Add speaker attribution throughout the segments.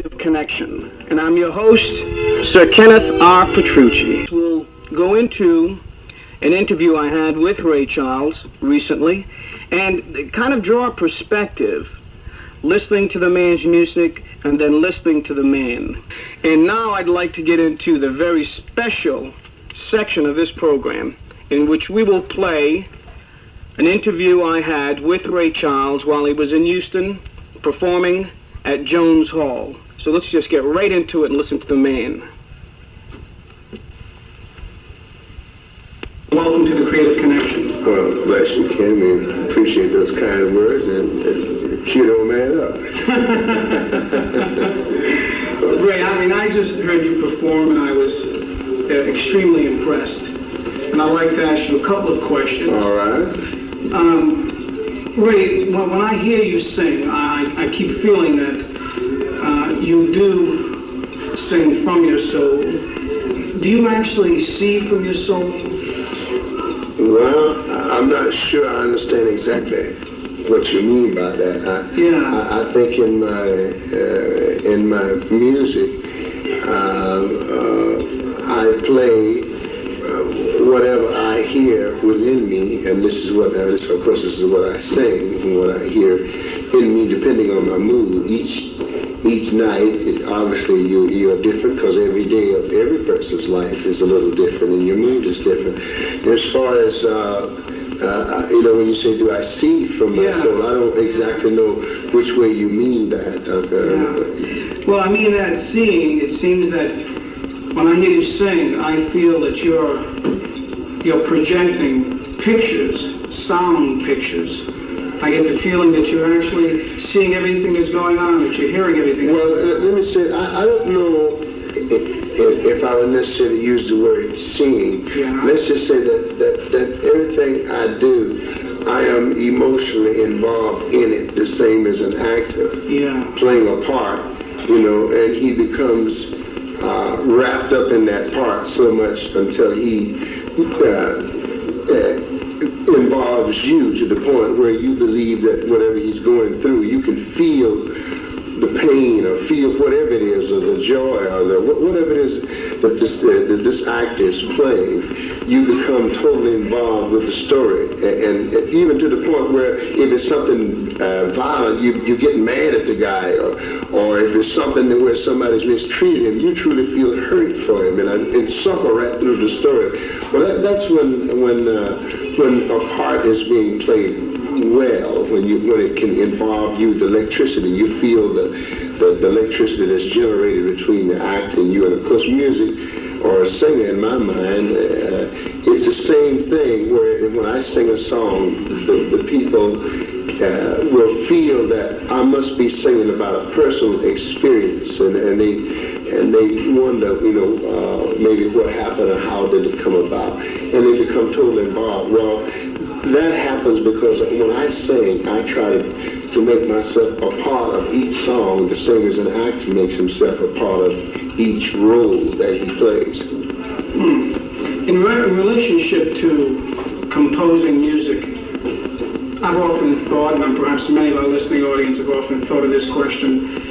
Speaker 1: Connection, and I'm your host, Sir Kenneth R. Petrucci. We'll go into an interview I had with Ray Charles recently and kind of draw a perspective, listening to the man's music and then listening to the man. And now I'd like to get into the very special section of this program in which we will play an interview I had with Ray Charles while he was in Houston performing at Jones Hall. So let's just get right into it and listen to the man. Welcome to the Creative Connection.
Speaker 2: Well, bless you, Ken, and appreciate those kind words, and cute old man up.
Speaker 1: Ray, I just heard you perform, and I was extremely impressed. And I'd like to ask you a couple of questions.
Speaker 2: All right.
Speaker 1: Ray, when I hear you sing, I keep feeling that you do sing from your soul. Do you actually see from your soul?
Speaker 2: Well, I'm not sure I understand exactly what you mean by that. I think in my music, I play whatever I hear within me, and this is what I sing and what I hear in me, depending on my mood. Each night, obviously you're different, because every day of every person's life is a little different, and your mood is different. As far as when you say, do I see from my soul, I don't exactly know which way you mean that.
Speaker 1: Well, I mean that seeing, it seems that when I hear you sing, I feel that you're projecting pictures, sound pictures. I get the feeling that you're actually seeing everything that's going on, that you're hearing everything.
Speaker 2: Well, let me say, I don't know if I would necessarily use the word seeing.
Speaker 1: Yeah.
Speaker 2: Let's just say that everything I do, I am emotionally involved in it, the same as an actor playing a part, and he becomes wrapped up in that part so much until he involves you to the point where you believe that whatever he's going through, you can feel the pain or feel whatever it is, or the joy, or whatever it is that this actor is playing. You become totally involved with the story, and even to the point where if it's something violent, you get mad at the guy, or if it's something where somebody's mistreated him, you truly feel hurt for him and suffer right through the story. Well, that's when a part is being played well, when it can involve you, the electricity. You feel the electricity that's generated between the actor and you. And of course, music or a singer, in my mind, it's the same thing. Where when I sing a song, the people will feel that I must be singing about a personal experience, and they wonder, maybe what happened or how did it come about, and they become totally involved. Well, that happens because when I sing, I try to make myself a part of each song, the same as an actor makes himself a part of each role that he plays.
Speaker 1: In relationship to composing music, I've often thought, and perhaps many of our listening audience have often thought of this question,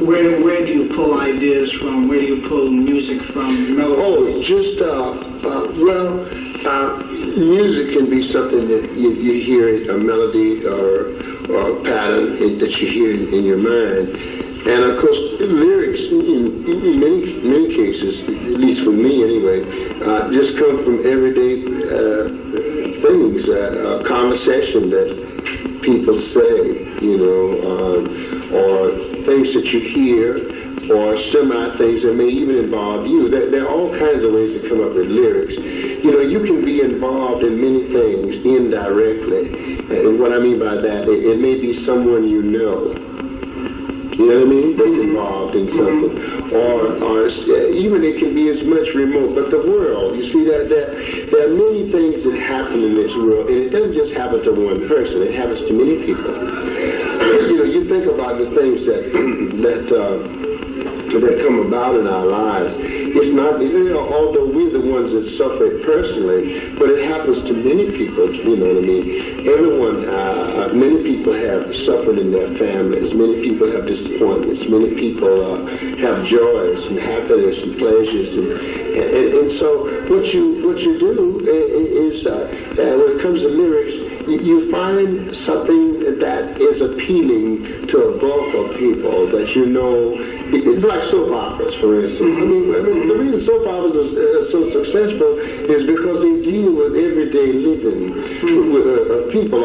Speaker 1: where do you pull ideas from? Where do you pull music from? Melodies?
Speaker 2: Music can be something that you hear, a melody or a pattern that you hear in your mind. And of course, lyrics, in many cases, at least for me anyway, just come from everyday things, a conversation that people say, or things that you hear, or semi-things that may even involve you. There are all kinds of ways to come up with lyrics. You can be involved in many things indirectly. And what I mean by that, it may be someone you know. You know what I mean? That's involved in something. Or even it can be as much remote. But the world, you see, there are many things that happen in this world. And it doesn't just happen to one person. It happens to many people. You think about the things that that come about in our lives. It's not, although we're the ones that suffer it personally, but it happens to many people, you know what I mean? Everyone, many people have suffering in their families. Many people have disappointments. Many people have joys and happiness and pleasures. And so what you do is, when it comes to lyrics, you find something that is appealing to a bulk of people that you know. It's like soap operas, for instance. I mean, the reason soap operas are so successful is because they deal with everyday living with people.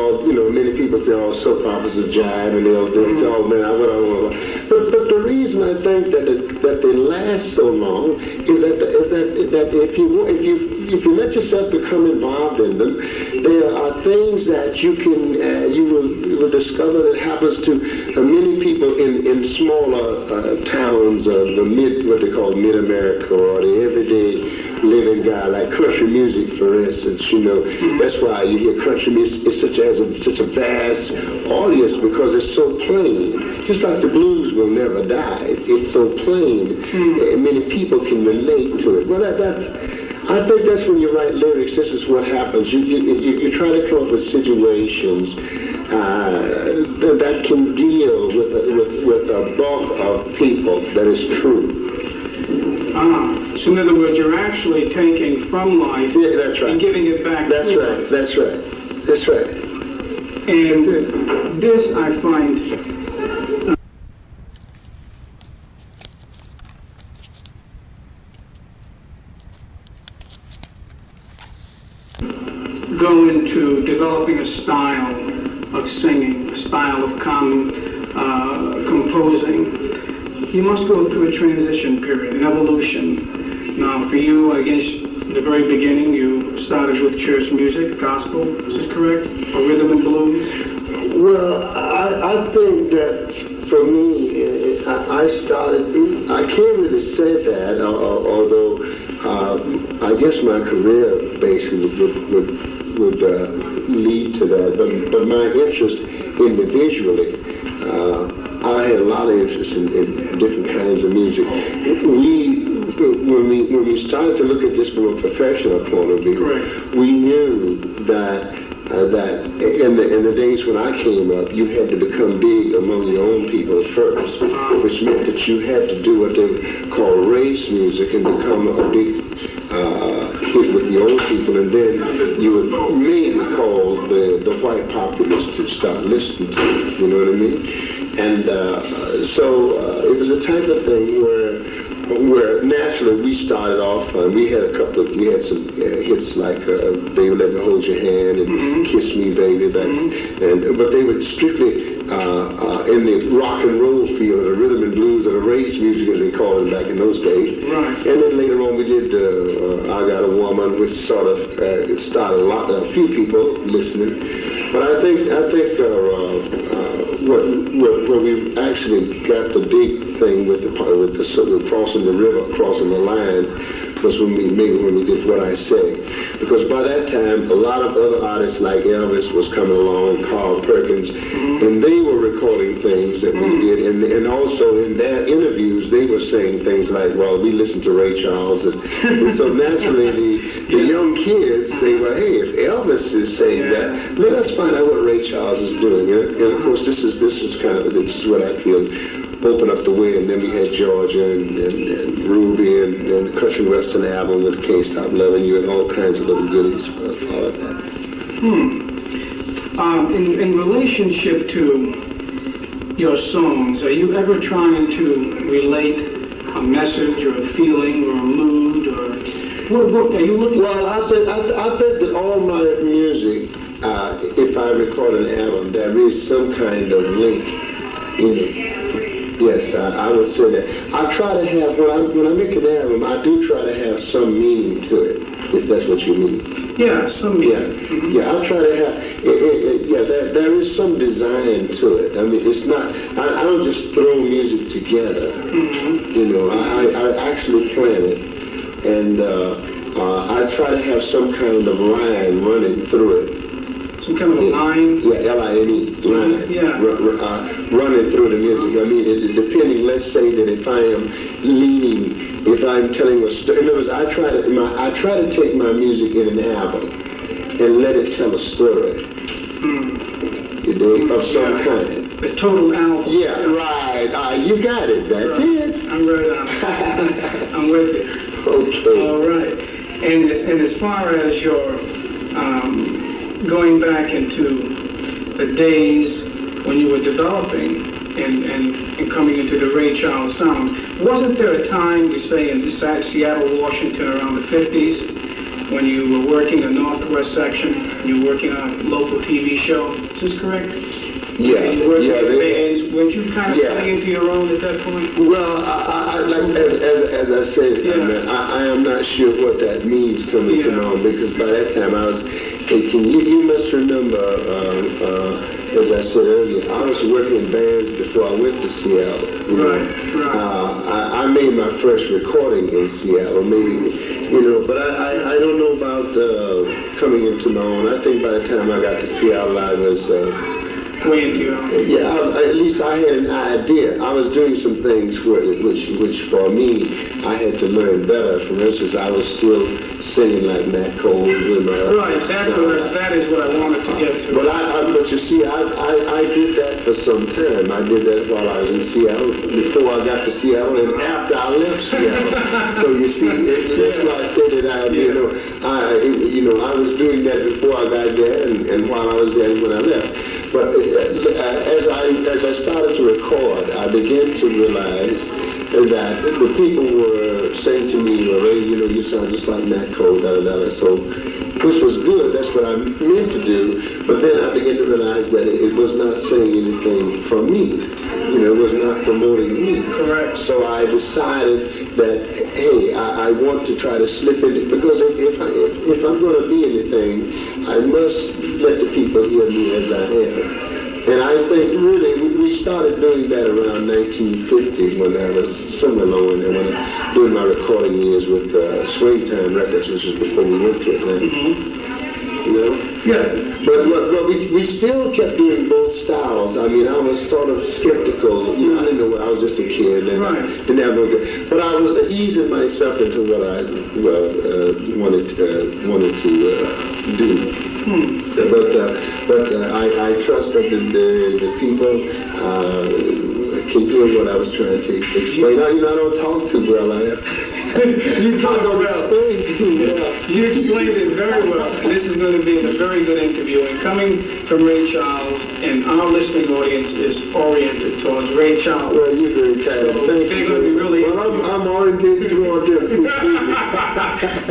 Speaker 2: Many people say, "Oh, soap operas are jive," and they'll say, "Oh man, what I want." But the reason I think that they last so long is that if you let yourself become involved in them, there are things that you will discover that happens to many people in smaller towns of what they call mid-America, or the everyday living guy, like country music, for instance. That's why you hear country music is such a vast audience, because it's so plain. Just like the blues will never die. It's so plain, and many people can relate to it. Well, I think that's when you write lyrics. This is what happens. You try to come up with situations that can deal with a bulk of people that is true.
Speaker 1: So in other words, you're actually taking from life,
Speaker 2: that's right,
Speaker 1: and giving it back.
Speaker 2: That's
Speaker 1: to
Speaker 2: right.
Speaker 1: life.
Speaker 2: That's right. That's right.
Speaker 1: And this I find go into developing a style of singing, a style of composing. You must go through a transition period, an evolution. Now, for you, I guess, in the very beginning, you started with church music, gospel, is this correct? Or rhythm and blues?
Speaker 2: Well, I think that for me, I can't really say that, although I guess my career basically would lead to that. But my interest individually, I had a lot of interest in different kinds of music. When we started to look at this from a professional point of view,
Speaker 1: correct,
Speaker 2: we knew that in the days when I came up, you had to become big among your own people first, which meant that you had to do what they call race music and become a big hit with your own people, and then you would maybe call the white populace to start listening to it, you know what I mean? And so it was a type of thing where naturally we started off, we had some hits like Baby Let Me Hold Your Hand and Kiss Me Baby, but they were strictly in the rock and roll field, the rhythm and blues, or the race music as they called it back in those days. Right. And then later on we did I Got a Woman, which sort of started a few people listening. But I think where we actually got the big thing with crossing the river, crossing the line, was when we did What I Say. Because by that time, a lot of other artists like Elvis was coming along, Carl Perkins, and they were recording things that we did. And also in their interviews, they were saying things like, well, we listened to Ray Charles. And so naturally, the young kids say, well, hey, if Elvis is saying that, let us find out what Ray Charles is doing. And of course, this is what I feel opened up the way. And then we had Georgia and Ruby and the Country Western album with Can't Stop Loving You and all kinds of little goodies for that.
Speaker 1: In relationship to your songs, are you ever trying to relate a message or a feeling or a mood, or what are you looking for?
Speaker 2: Well, I bet that all my music, if I record an album, there is some kind of link in it. Yes, I would say that. I try to have, when I make an album, I do try to have some meaning to it, if that's what you mean.
Speaker 1: Yeah, some meaning.
Speaker 2: Yeah, I try to have, there is some design to it. I mean, it's not, I don't just throw music together. You know, I actually plan it. And I try to have some kind of line running through it.
Speaker 1: some kind of a line.
Speaker 2: Yeah, L-I-N-E, line.
Speaker 1: Yeah.
Speaker 2: Running through the music. I mean, depending, let's say that if I am leaning, if I'm telling a story, in other words, I try to take my music in an album and let it tell a story. You dig? Of some kind.
Speaker 1: The total album.
Speaker 2: Yeah, right. You got it. That's it.
Speaker 1: I'm right on. I'm with you.
Speaker 2: Okay.
Speaker 1: All right. And as far as your going back into the days when you were developing and coming into the Ray Charles sound, wasn't there a time, we say, in Seattle, Washington, around the 50s, when you were working a Northwest section, and you were working on a local TV show? Is this correct?
Speaker 2: Yeah.
Speaker 1: And you worked with bands. Weren't you kind of coming into your own at that point?
Speaker 2: Well, as I said, I am not sure what that means coming to know, because by that time I was 18. You must remember, as I said earlier, I was working in bands before I went to Seattle.
Speaker 1: Right.
Speaker 2: I made my first recording in Seattle, maybe, but I don't know about coming into my own. I think by the time I got to Seattle, I was...
Speaker 1: way into your own.
Speaker 2: At least I had an idea. I was doing some things which for me, I had to learn better. For instance, I was still singing like Nat Cole.
Speaker 1: Right, that is what I wanted to get to.
Speaker 2: But you see, I did that for some time. I did that while I was in Seattle, before I got to Seattle, and after I left Seattle. So you see, that's why I said that I was doing that before I got there, and while I was there and when I left. But as I started to record, I began to realize that the people were saying to me, well, Ray, you sound just like Nat Cole, da-da-da. So, which was good, that's what I meant to do. But then I began to realize that it was not saying anything for me. It was not promoting me.
Speaker 1: Correct.
Speaker 2: So I decided that, hey, I want to try to slip in, because if I'm going to be anything, I must let the people hear me as I am. And I think really we started doing that around 1950 when I was somewhere along in there, when I doing my recording years with Swing Time Records, which is before we went to Atlanta.
Speaker 1: Yeah.
Speaker 2: But we still kept doing both styles. I mean, I was sort of skeptical. I didn't know what, I was just a kid. And
Speaker 1: right.
Speaker 2: Didn't have no good. But I was easing myself into what I wanted to do. But I trust that the people can hear what I was trying to explain. I don't talk too well.
Speaker 1: You talk well. You explained it very well. And this is going to be a very good interview. And coming from Ray Charles, and our listening audience is oriented towards Ray Charles.
Speaker 2: Well, you're very kind.
Speaker 1: So
Speaker 2: Thank you.
Speaker 1: Going to be really.
Speaker 2: Well, I'm oriented toward them.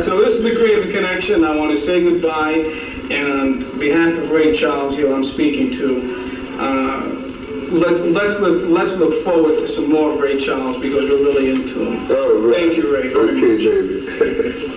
Speaker 1: So this is the Creative Connection. I want to say goodbye, and on behalf of Ray Charles, who I'm speaking to. Let's look forward to some more of Ray Charles, because we're really into him.
Speaker 2: Oh, right.
Speaker 1: Thank you, Ray.
Speaker 2: Okay, baby.